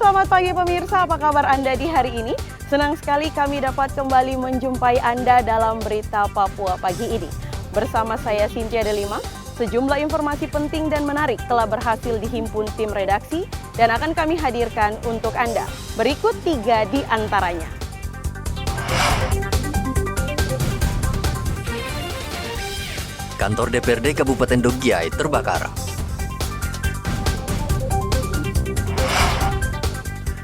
selamat pagi pemirsa, apa kabar Anda di hari ini? Senang sekali kami dapat kembali menjumpai Anda dalam Berita Papua pagi ini. Bersama saya Cynthia Delima, sejumlah informasi penting dan menarik telah berhasil dihimpun tim redaksi dan akan kami hadirkan untuk Anda. Berikut 3 di antaranya. Kantor DPRD Kabupaten Dogiay terbakar.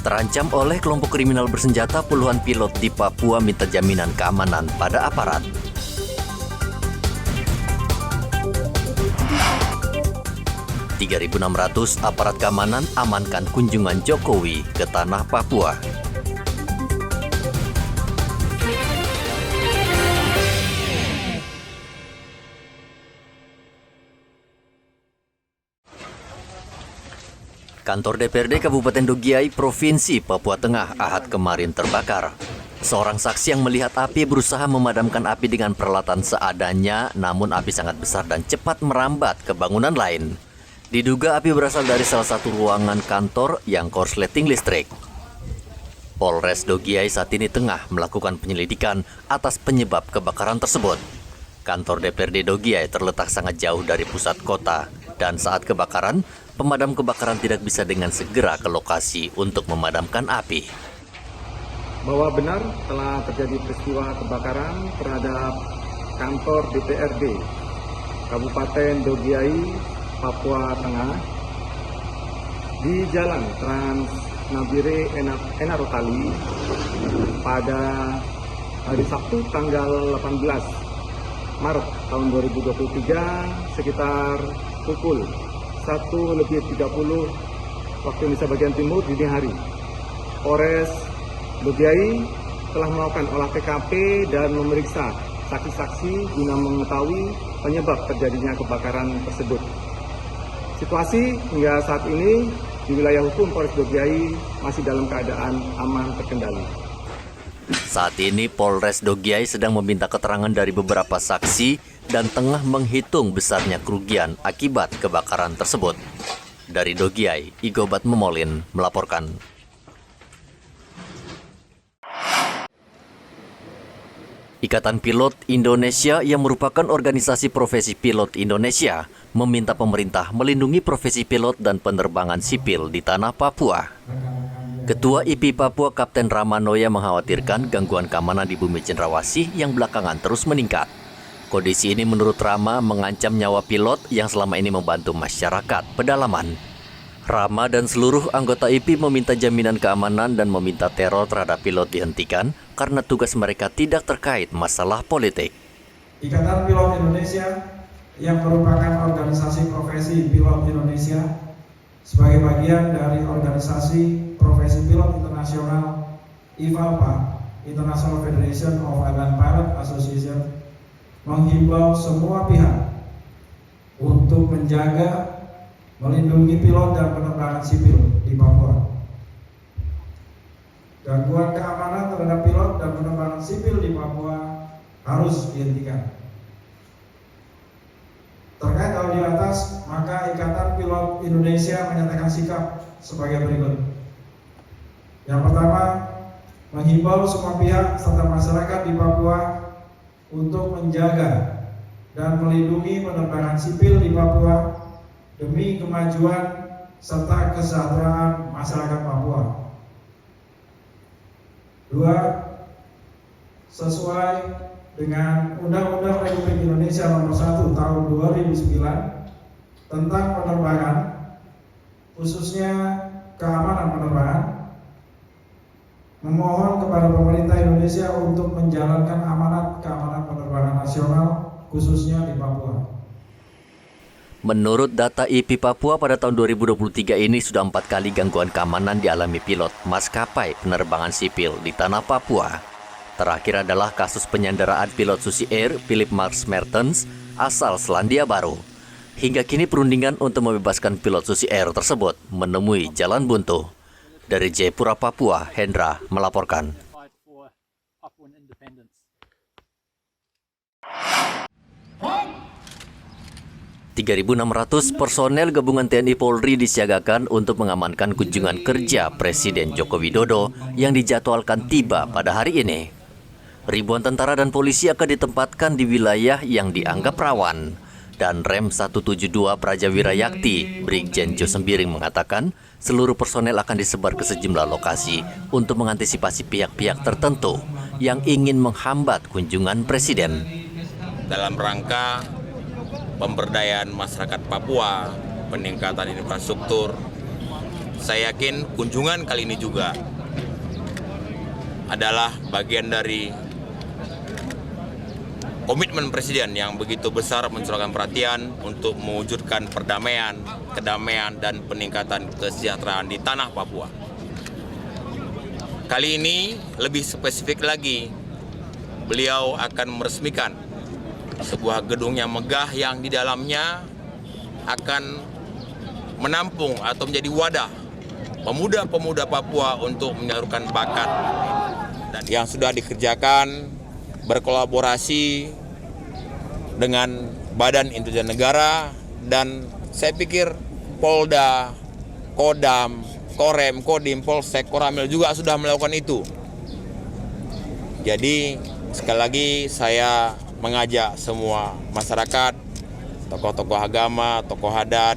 Terancam oleh kelompok kriminal bersenjata, puluhan pilot di Papua minta jaminan keamanan pada aparat. (3.600) aparat keamanan amankan kunjungan Jokowi ke tanah Papua. Kantor DPRD Kabupaten Dogiay, Provinsi Papua Tengah, Ahad kemarin terbakar. Seorang saksi yang melihat api berusaha memadamkan api dengan peralatan seadanya, namun api sangat besar dan cepat merambat ke bangunan lain. Diduga api berasal dari salah satu ruangan kantor yang korsleting listrik. Polres Dogiay saat ini tengah melakukan penyelidikan atas penyebab kebakaran tersebut. Kantor DPRD Dogiay terletak sangat jauh dari pusat kota, dan saat kebakaran, pemadam kebakaran tidak bisa dengan segera ke lokasi untuk memadamkan api. Bahwa benar telah terjadi peristiwa kebakaran terhadap kantor DPRD Kabupaten Dogiay, Papua Tengah di Jalan Trans Nabire Enarotali pada hari Sabtu tanggal 18 Maret tahun 2023 sekitar pukul 1:30 waktu Indonesia bagian timur dini hari. Polres Dogiay telah melakukan olah TKP dan memeriksa saksi-saksi guna mengetahui penyebab terjadinya kebakaran tersebut. Situasi hingga saat ini di wilayah hukum Polres Dogiay masih dalam keadaan aman terkendali. Saat ini Polres Dogiay sedang meminta keterangan dari beberapa saksi dan tengah menghitung besarnya kerugian akibat kebakaran tersebut. Dari Dogiay, Igobat Memolin melaporkan. Ikatan Pilot Indonesia yang merupakan organisasi profesi pilot Indonesia meminta pemerintah melindungi profesi pilot dan penerbangan sipil di tanah Papua. Ketua IP Papua Kapten Ramanoya mengkhawatirkan gangguan keamanan di bumi Cendrawasih yang belakangan terus meningkat. Kondisi ini menurut Rama mengancam nyawa pilot yang selama ini membantu masyarakat pedalaman. Rama dan seluruh anggota IP meminta jaminan keamanan dan meminta teror terhadap pilot dihentikan karena tugas mereka tidak terkait masalah politik. Ikatan Pilot Indonesia yang merupakan organisasi profesi pilot Indonesia sebagai bagian dari organisasi profesi pilot internasional IFALPA, International Federation of Airline Pilot Association, menghimbau semua pihak untuk menjaga, melindungi pilot dan penerbangan sipil di Papua. Gangguan keamanan terhadap pilot dan penerbangan sipil di Papua harus dihentikan. Terkait hal di atas, maka Ikatan Pilot Indonesia menyatakan sikap sebagai berikut. Yang pertama, menghimbau semua pihak serta masyarakat di Papua untuk menjaga dan melindungi penerbangan sipil di Papua demi kemajuan serta kesejahteraan masyarakat Papua. 2. Sesuai dengan Undang-Undang Republik Indonesia Nomor 1 Tahun 2009 tentang penerbangan, khususnya keamanan penerbangan, memohon kepada pemerintah Indonesia untuk menjalankan amanat keamanan penerbangan nasional, khususnya di Papua. Menurut data IP Papua pada tahun 2023 ini sudah 4 kali gangguan keamanan dialami pilot maskapai penerbangan sipil di tanah Papua. Terakhir adalah kasus penyanderaan pilot Susi Air Philip Marx Mertens asal Selandia Baru. Hingga kini perundingan untuk membebaskan pilot Susi Air tersebut menemui jalan buntu. Dari Jayapura, Papua, Hendra melaporkan. 3.600 personel gabungan TNI Polri disiagakan untuk mengamankan kunjungan kerja Presiden Joko Widodo yang dijadwalkan tiba pada hari ini. Ribuan tentara dan polisi akan ditempatkan di wilayah yang dianggap rawan. Dan Rem 172 Praja Wirayakti, Brigjen Jo Sembiring mengatakan seluruh personel akan disebar ke sejumlah lokasi untuk mengantisipasi pihak-pihak tertentu yang ingin menghambat kunjungan Presiden. Dalam rangka pemberdayaan masyarakat Papua, peningkatan infrastruktur, saya yakin kunjungan kali ini juga adalah bagian dari komitmen Presiden yang begitu besar mencurahkan perhatian untuk mewujudkan perdamaian, kedamaian, dan peningkatan kesejahteraan di tanah Papua. Kali ini lebih spesifik lagi, beliau akan meresmikan sebuah gedung yang megah yang di dalamnya akan menampung atau menjadi wadah pemuda-pemuda Papua untuk menyalurkan bakat dan yang sudah dikerjakan berkolaborasi dengan Badan Intelijen Negara dan saya pikir Polda, Kodam, Korem, Kodim, Polsek, Koramil juga sudah melakukan itu. Jadi sekali lagi saya mengajak semua masyarakat, tokoh-tokoh agama, tokoh adat,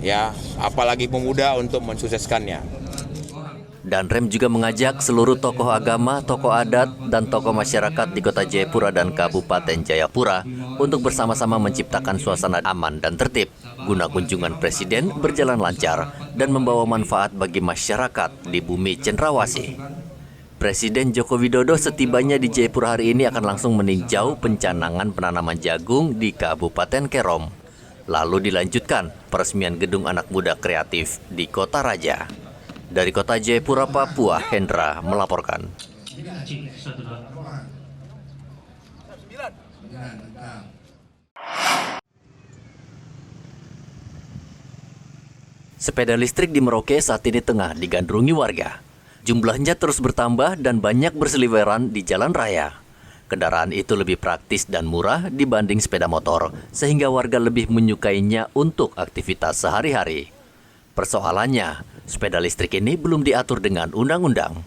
ya, apalagi pemuda untuk mensukseskannya. Dan Rem juga mengajak seluruh tokoh agama, tokoh adat, dan tokoh masyarakat di Kota Jayapura dan Kabupaten Jayapura untuk bersama-sama menciptakan suasana aman dan tertib guna kunjungan Presiden berjalan lancar dan membawa manfaat bagi masyarakat di bumi Cendrawasih. Presiden Joko Widodo setibanya di Jayapura hari ini akan langsung meninjau pencanangan penanaman jagung di Kabupaten Kerom. Lalu dilanjutkan peresmian Gedung Anak Muda Kreatif di Kota Raja. Dari Kota Jayapura, Papua, Hendra melaporkan. Sepeda listrik di Merauke saat ini tengah digandrungi warga. Jumlahnya terus bertambah dan banyak berseliweran di jalan raya. Kendaraan itu lebih praktis dan murah dibanding sepeda motor, sehingga warga lebih menyukainya untuk aktivitas sehari-hari. Persoalannya, sepeda listrik ini belum diatur dengan undang-undang.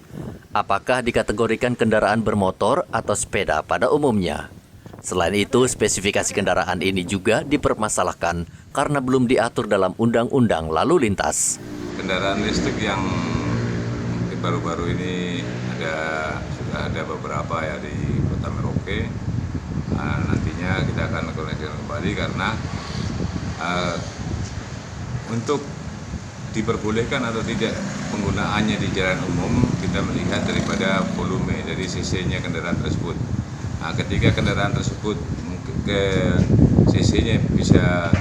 Apakah dikategorikan kendaraan bermotor atau sepeda pada umumnya? Selain itu, spesifikasi kendaraan ini juga dipermasalahkan karena belum diatur dalam undang-undang lalu lintas. Kendaraan listrik yang baru-baru ini sudah ada beberapa ya di Kota Merauke. Nantinya kita akan koneksikan kembali karena untuk diperbolehkan atau tidak penggunaannya di jalan umum kita melihat daripada volume dari cc-nya kendaraan tersebut. Nah, ketika kendaraan tersebut ke cc-nya bisa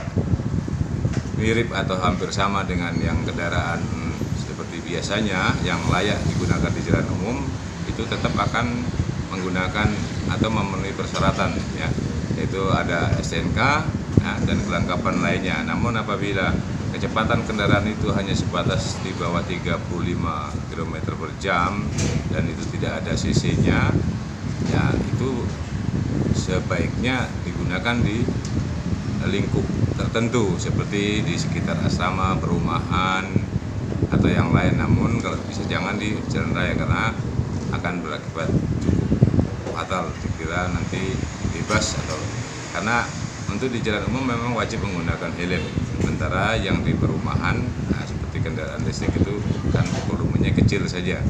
mirip atau hampir sama dengan yang kendaraan seperti biasanya yang layak digunakan di jalan umum, itu tetap akan menggunakan atau memenuhi persyaratan, ya, yaitu ada STNK dan kelengkapan lainnya. Namun apabila kecepatan kendaraan itu hanya sebatas di bawah 35 km per jam dan itu tidak ada cc-nya, ya itu sebaiknya digunakan di lingkup tertentu seperti di sekitar asrama, perumahan, atau yang lain. Namun kalau bisa jangan di jalan raya karena akan berakibat cukup fatal. Dikira nanti bebas atau karena untuk di jalan umum memang wajib menggunakan helm. Sementara yang di perumahan, seperti kendaraan listrik itu kan volumenya kecil saja.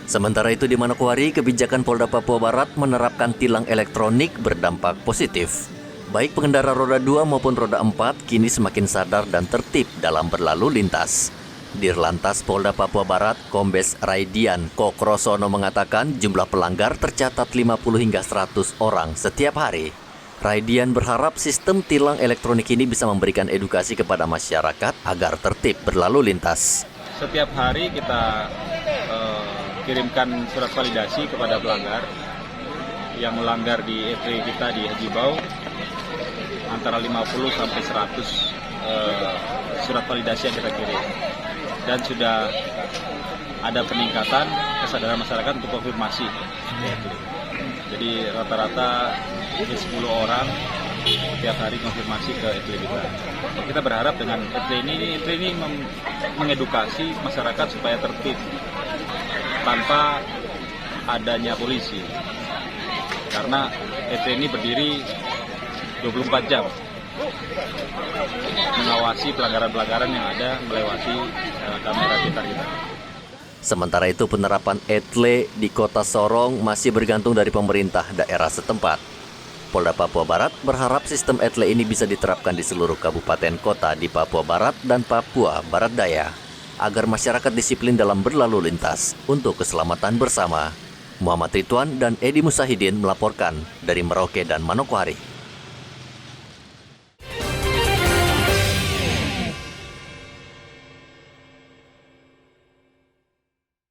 Sementara itu di Manokwari, kebijakan Polda Papua Barat menerapkan tilang elektronik berdampak positif. Baik pengendara roda 2 maupun roda 4 kini semakin sadar dan tertib dalam berlalu lintas. Dirlantas Polda Papua Barat, Kombes Raidian Kokrosono mengatakan jumlah pelanggar tercatat 50 hingga 100 orang setiap hari. Raidian berharap sistem tilang elektronik ini bisa memberikan edukasi kepada masyarakat agar tertib berlalu lintas. Setiap hari kita kirimkan surat validasi kepada pelanggar yang melanggar di EV kita di Haji Bau. Antara 50 sampai 100 surat validasi yang kita kirim. Dan sudah ada peningkatan kesadaran masyarakat untuk konfirmasi. Jadi rata-rata 10 orang setiap hari konfirmasi ke etle kita. Kita berharap dengan etle ini mengedukasi masyarakat supaya tertib tanpa adanya polisi. Karena etle ini berdiri 24 jam mengawasi pelanggaran-pelanggaran yang ada melewati kamera pintar kita. Sementara itu penerapan etle di Kota Sorong masih bergantung dari pemerintah daerah setempat. Polda Papua Barat berharap sistem etle ini bisa diterapkan di seluruh kabupaten kota di Papua Barat dan Papua Barat Daya agar masyarakat disiplin dalam berlalu lintas untuk keselamatan bersama. Muhammad Ridwan dan Edi Musahidin melaporkan dari Merauke dan Manokwari.